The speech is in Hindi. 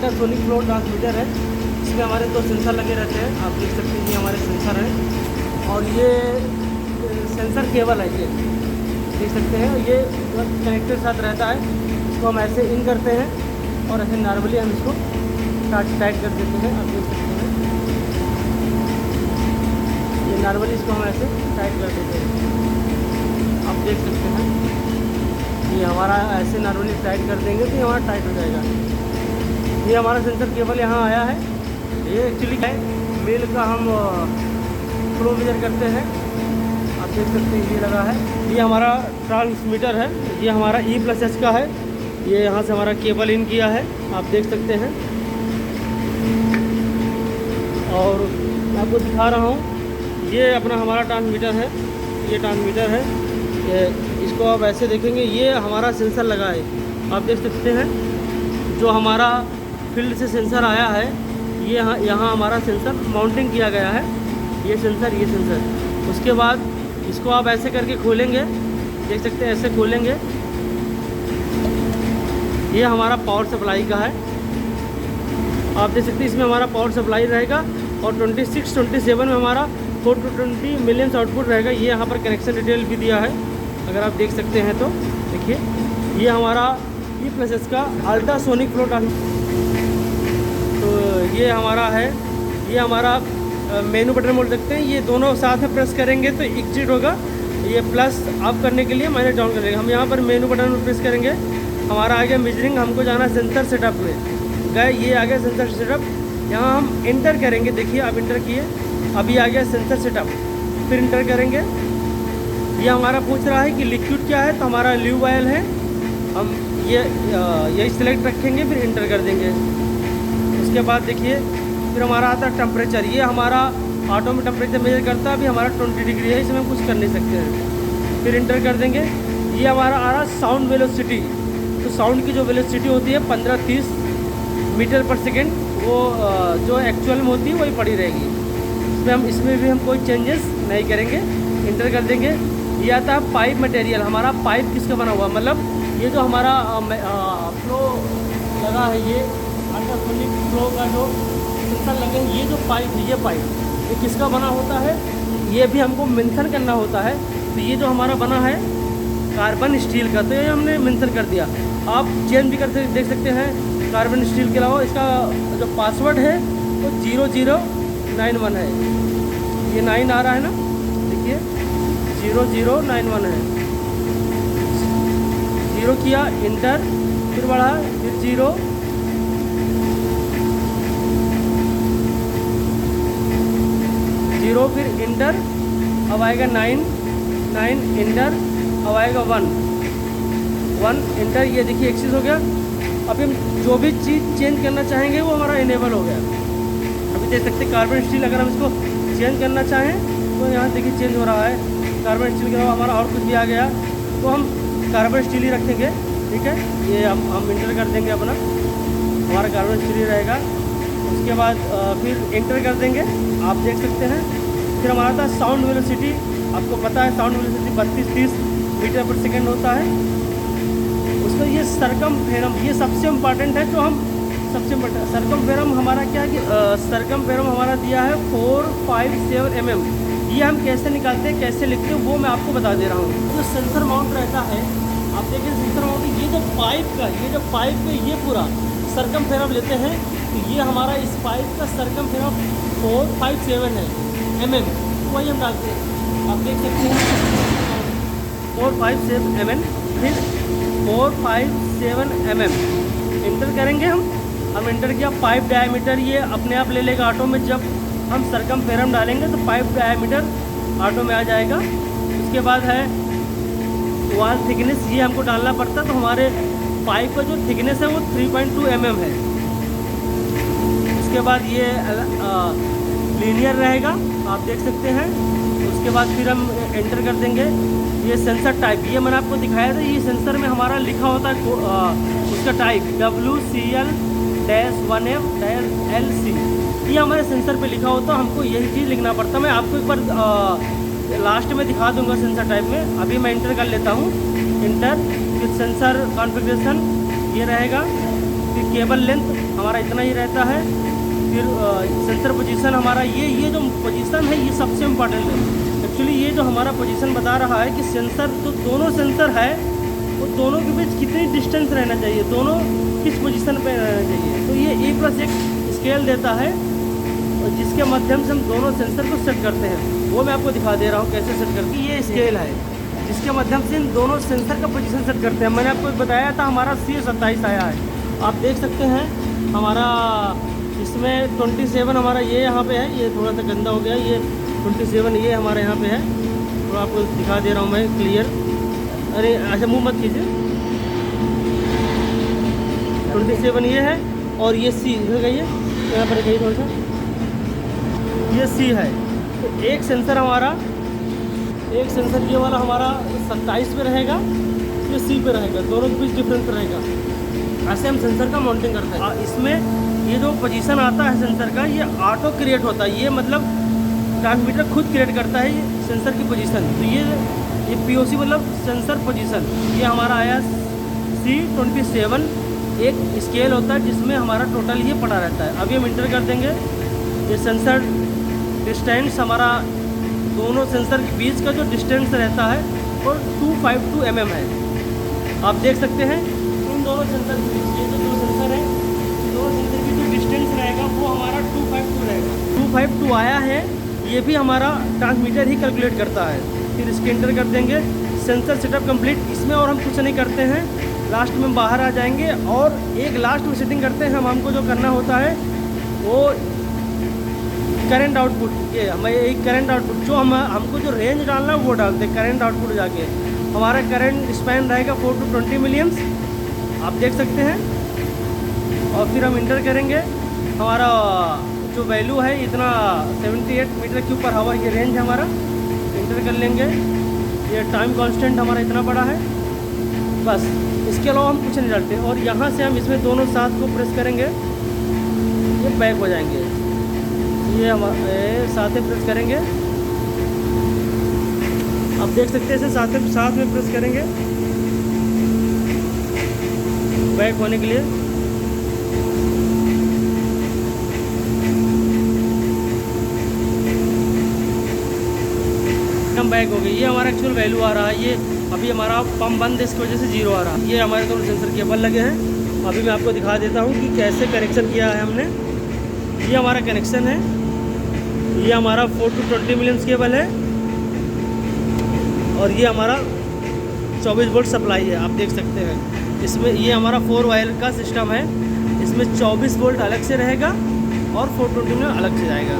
अल्ट्रासोनिक फ्लो ट्रांसमीटर है। इसमें हमारे 2 सेंसर लगे रहते हैं, आप देख सकते हैं ये हमारे सेंसर हैं। और ये सेंसर केबल है, ये देख सकते हैं, ये कनेक्टर साथ रहता है। इसको हम ऐसे इन करते हैं और ऐसे नॉर्मली हम इसको टाइट कर देते हैं। आप देख सकते हैं ये नॉर्मली इसको हम ऐसे टाइट कर देते हैं। आप देख सकते हैं ये हमारा ऐसे नॉर्मली टाइट कर देंगे तो ये हमारा टाइट हो जाएगा। ये हमारा सेंसर केबल यहाँ आया है। ये एक्चुअली क्या है, मेल का हम फ्लो मेजर करते हैं। आप देख सकते हैं ये लगा है। ये हमारा ट्रांसमीटर है, ये हमारा E+H का है। ये यहाँ से हमारा केबल इन किया है, आप देख सकते हैं। और मैं आपको दिखा रहा हूँ, ये अपना हमारा ट्रांसमीटर है। ये ट्रांसमीटर है, ये इसको आप ऐसे देखेंगे, ये हमारा सेंसर लगा है। आप देख सकते हैं जो हमारा फील्ड से सेंसर आया है, ये यहाँ हमारा सेंसर माउंटिंग किया गया है। ये सेंसर उसके बाद इसको आप ऐसे करके खोलेंगे, देख सकते हैं ऐसे खोलेंगे। ये हमारा पावर सप्लाई का है, आप देख सकते हैं इसमें हमारा पावर सप्लाई रहेगा। और 26-27 में हमारा 4 to 20 मिलियंस आउटपुट रहेगा। ये यहाँ पर कनेक्शन डिटेल भी दिया है, अगर आप देख सकते हैं तो देखिए। ये हमारा E+H का अल्ट्रासोनिक फ्लो ट्रांसमीटर, तो ये हमारा है। ये हमारा मेनू बटन बोल सकते हैं। ये दोनों साथ में प्रेस करेंगे तो एग्जिट होगा। ये प्लस अप करने के लिए माइनस डाउन करेंगे। हम यहाँ पर मेनू बटन पर प्रेस करेंगे, हमारा आ गया मेजरिंग। हमको जाना सेंसर सेटअप में गए, ये आ गया सेंसर सेटअप। यहाँ हम इंटर करेंगे, देखिए आप इंटर किए, अभी आ गया सेंसर सेटअप। फिर इंटर करेंगे, ये हमारा पूछ रहा है कि लिक्विड क्या है, तो हमारा ल्यूब ऑयल है। हम ये सिलेक्ट रखेंगे, फिर इंटर कर देंगे। उसके बाद देखिए फिर हमारा आता है टेम्परेचर। ये हमारा ऑटो में टेम्परेचर मेजर करता है। अभी हमारा 20 डिग्री है, इसमें हम कुछ कर नहीं सकते हैं। फिर इंटर कर देंगे। ये हमारा आ रहा साउंड वेलोसिटी, तो साउंड की जो वेलोसिटी होती है 15-30 मीटर पर सेकेंड, वो जो एक्चुअल में होती है वही पड़ी रहेगी। इसमें भी हम कोई चेंजेस नहीं करेंगे। इंटर कर देंगे। ये आता है पाइप मटेरियल, हमारा पाइप किसका बना हुआ, मतलब ये जो हमारा फ्लो लगा है, ये अल्ट्रासोनिक फ्लो का जो सेंसर लगे हैं, ये जो पाइप है, ये पाइप ये किसका बना होता है, ये भी हमको मेंशन करना होता है। तो ये जो हमारा बना है कार्बन स्टील का, तो ये हमने मेंशन कर दिया। आप चेंज भी कर देख सकते हैं। कार्बन स्टील के अलावा इसका जो पासवर्ड है वो 0091 है। ये 9 आ रहा है ना, देखिए 0091 है। 0 किया, इंटर, फिर बढ़ा, फिर 0, फिर इंटर, अब आएगा 9 इंटर, अब आएगा 1 इंटर। ये देखिए एक्सिस हो गया। अब हम जो भी चीज़ चेंज करना चाहेंगे वो हमारा इनेबल हो गया। अभी देख सकते हैं कार्बन स्टील, अगर हम इसको चेंज करना चाहें तो यहाँ देखिए चेंज हो रहा है। कार्बन स्टील के अलावा हमारा और कुछ भी आ गया तो हम कार्बन स्टील ही रखेंगे, ठीक है। ये हम इंटर कर देंगे अपना, हमारा कार्बन स्टील ही रहेगा। उसके बाद फिर इंटर कर देंगे, आप देख सकते हैं। फिर हमारा था साउंड वेलोसिटी, आपको पता है साउंड वेलोसिटी 32-30 मीटर पर सेकेंड होता है। उसमें ये सरकमफेरम, ये सबसे इम्पॉर्टेंट है, जो हम सबसे इम्पोर्टेंट सरकमफेरम हमारा क्या है कि सरकमफेरम हमारा दिया है 457 mm। ये हम कैसे निकालते हैं, कैसे लिखते हैं, वो मैं आपको बता दे रहा हूँ। जो सेंसर माउंट रहता है, आप देखिए सेंसर माउंट, ये जो पाइप का ये पूरा सरकमफेरम लेते हैं, तो ये हमारा इस पाइप का सरकमफेरम 457 है mm, वही हम डालते हैं। आप देख सकते हैं 457 mm, फिर 457 mm इंटर करेंगे। हम इंटर किया। पाइप डायमीटर ये अपने आप ले लेगा ऑटो में, जब हम सरकमफेरम डालेंगे तो पाइप डायमीटर ऑटो में आ जाएगा। उसके बाद है वॉल थिकनेस, ये हमको डालना पड़ता है। तो हमारे पाइप का जो थिकनेस है वो 3.2 mm है। उसके बाद ये लीनियर रहेगा, आप देख सकते हैं। उसके बाद फिर हम एंटर कर देंगे। ये सेंसर टाइप, ये मैंने आपको दिखाया था। ये सेंसर में हमारा लिखा होता है उसका टाइप WCL-1F-LC, ये हमारे सेंसर पे लिखा होता है। हमको यही चीज़ लिखना पड़ता है। मैं आपको एक बार लास्ट में दिखा दूंगा सेंसर टाइप में। अभी मैं इंटर कर लेता हूँ, इंटर, फिर सेंसर कॉन्फ़िगरेशन ये रहेगा, फिर केबल लेंथ हमारा इतना ही रहता है। फिर सेंसर पोजीशन हमारा ये जो पोजीशन है ये सबसे इम्पॉर्टेंट है। एक्चुअली ये जो हमारा पोजीशन बता रहा है कि सेंसर जो दोनों सेंसर है वो दोनों के बीच कितनी डिस्टेंस रहना चाहिए, दोनों किस पोजीशन पे रहना चाहिए। तो ये A+1 स्केल देता है और जिसके माध्यम से हम दोनों सेंसर को सेट करते हैं, वो मैं आपको दिखा दे रहा हूँ कैसे सेट करके। ये स्केल है जिसके माध्यम से इन दोनों सेंसर का पोजीशन सेट करते हैं। मैंने आपको बताया था हमारा C27 आया है, आप देख सकते हैं हमारा इसमें 27 हमारा ये यहाँ पे है, ये थोड़ा सा गंदा हो गया, ये 27 ये हमारे यहाँ पे है। तो आपको दिखा दे रहा हूँ मैं क्लियर। अरे अच्छा मुँह मत कीजिए। 27 ये है और ये C है, ये यहाँ पर कहीं थोड़ा सा ये C है। तो एक सेंसर ये वाला हमारा 27 पे रहेगा, ये C पे रहेगा, दोनों के बीच डिफरेंस रहेगा। ऐसे हम सेंसर का माउंटिंग करते हैं। इसमें ये जो पोजीशन आता है सेंसर का ये ऑटो क्रिएट होता है, ये मतलब ट्रांसमीटर खुद क्रिएट करता है ये सेंसर की पोजीशन। तो ये POC मतलब सेंसर पोजीशन, ये हमारा आया C27 एक स्केल होता है जिसमें हमारा टोटल ये पड़ा रहता है। अभी हम इंटर कर देंगे। ये सेंसर डिस्टेंस हमारा दोनों सेंसर के बीच का जो डिस्टेंस रहता है वो 252 mm है। आप देख सकते हैं इन दोनों सेंसर के बीच ये जो दो सेंसर है, दोनों सेंसर की जो डिस्टेंस रहेगा वो हमारा 252 रहेगा। 252 आया है, ये भी हमारा ट्रांसमीटर ही कैलकुलेट करता है। फिर इसके इंटर कर देंगे। Sensor setup complete. इसमें और हम कुछ नहीं करते हैं, लास्ट में बाहर आ जाएंगे और एक लास्ट में सेटिंग करते हैं। हमको जो करना होता है वो करंट आउटपुट, ये हमें एक करंट आउटपुट जो हमको जो रेंज डालना है वो डालते हैं करंट आउटपुट जाके। हमारा करंट स्पैन रहेगा 4 to 20 मिलियम्स, आप देख सकते हैं। और फिर हम इंटर करेंगे। हमारा जो वैल्यू है इतना 78 मीटर क्यूब पर हावर ये रेंज हमारा, इंटर कर लेंगे। ये टाइम कांस्टेंट हमारा इतना बड़ा है, बस इसके अलावा हम कुछ नहीं डालते। और यहाँ से हम इसमें दोनों साथ को प्रेस करेंगे, ये बैक हो जाएंगे। ये हमारे साथ में प्रेस करेंगे, आप देख सकते हैं इसे साथ में प्रेस करेंगे बैक होने के लिए। हम बैक हो गए। ये हमारा एक्चुअल वैल्यू आ रहा है, ये अभी हमारा पंप बंद है इसकी वजह से 0 आ रहा है। ये हमारे दोनों सेंसर केबल लगे हैं। अभी मैं आपको दिखा देता हूँ कि कैसे कनेक्शन किया है हमने। ये हमारा कनेक्शन है, ये हमारा 4 to 20 मिलियम्स केबल है और ये हमारा 24 वोल्ट सप्लाई है, आप देख सकते हैं। इसमें ये हमारा 4 वायर का सिस्टम है, इसमें 24 वोल्ट अलग से रहेगा और 420 में अलग से जाएगा।